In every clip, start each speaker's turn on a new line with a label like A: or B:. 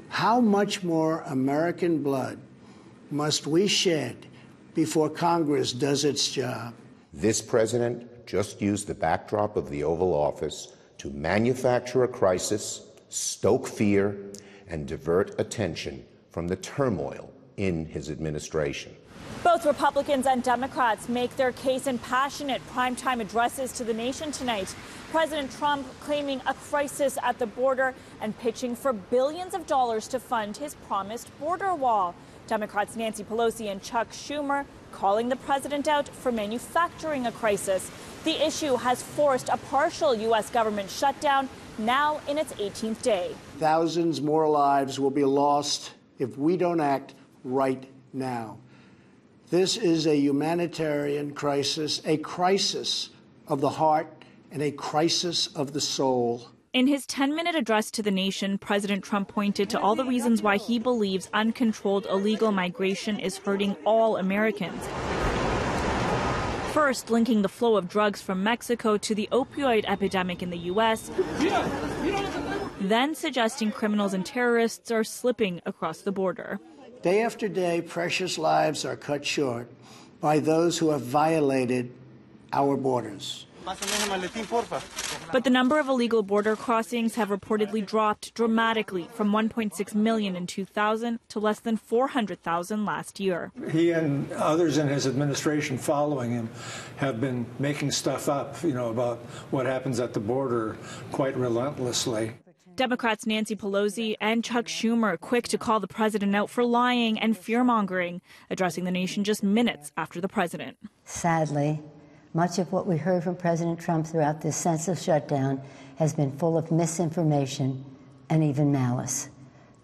A: How much more American blood must we shed before Congress does its job?
B: This president just used the backdrop of the Oval Office to manufacture a crisis, stoke fear, and divert attention from the turmoil in his administration.
C: Both Republicans and Democrats make their case in passionate primetime addresses to the nation tonight. President Trump claiming a crisis at the border and pitching for billions of dollars to fund his promised border wall. Democrats Nancy Pelosi and Chuck Schumer calling the president out for manufacturing a crisis. The issue has forced a partial U.S. government shutdown, now in its 18th day.
A: Thousands more lives will be lost if we don't act right now. This is a humanitarian crisis, a crisis of the heart and a crisis of the soul.
C: In his 10-minute address to the nation, President Trump pointed to all the reasons why he believes uncontrolled illegal migration is hurting all Americans. First, linking the flow of drugs from Mexico to the opioid epidemic in the U.S., then suggesting criminals and terrorists are slipping across the border.
A: Day after day, precious lives are cut short by those who have violated our borders.
C: But the number of illegal border crossings have reportedly dropped dramatically from 1.6 million in 2000 to less than 400,000 last year.
D: He and others in his administration following him have been making stuff up, about what happens at the border quite relentlessly.
C: Democrats Nancy Pelosi and Chuck Schumer quick to call the president out for lying and fear-mongering, addressing the nation just minutes after the president.
E: Sadly, much of what we heard from President Trump throughout this senseless shutdown has been full of misinformation and even malice.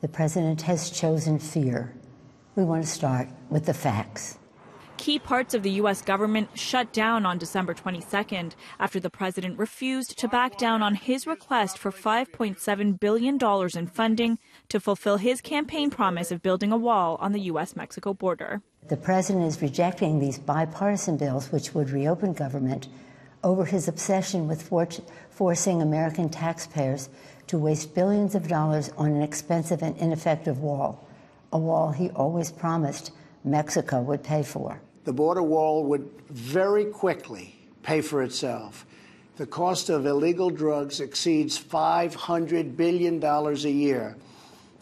E: The president has chosen fear. We want to start with the facts.
C: Key parts of the U.S. government shut down on December 22nd after the president refused to back down on his request for $5.7 billion in funding to fulfill his campaign promise of building a wall on the U.S.-Mexico border.
E: The president is rejecting these bipartisan bills which would reopen government over his obsession with forcing American taxpayers to waste billions of dollars on an expensive and ineffective wall, a wall he always promised Mexico would pay for.
A: The border wall would very quickly pay for itself. The cost of illegal drugs exceeds $500 billion a year,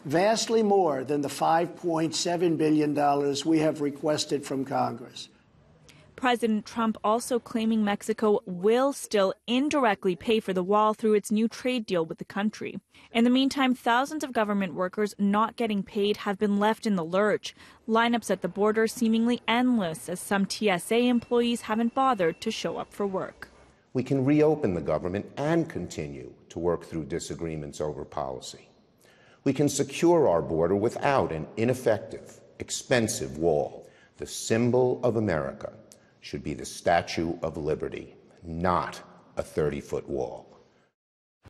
A: vastly more than the $5.7 billion we have requested from Congress.
C: President Trump also claiming Mexico will still indirectly pay for the wall through its new trade deal with the country. In the meantime, thousands of government workers not getting paid have been left in the lurch. Lineups at the border seemingly endless as some TSA employees haven't bothered to show up for work.
B: We can reopen the government and continue to work through disagreements over policy. We can secure our border without an ineffective, expensive wall. The symbol of America should be the Statue of Liberty, not a 30-foot wall.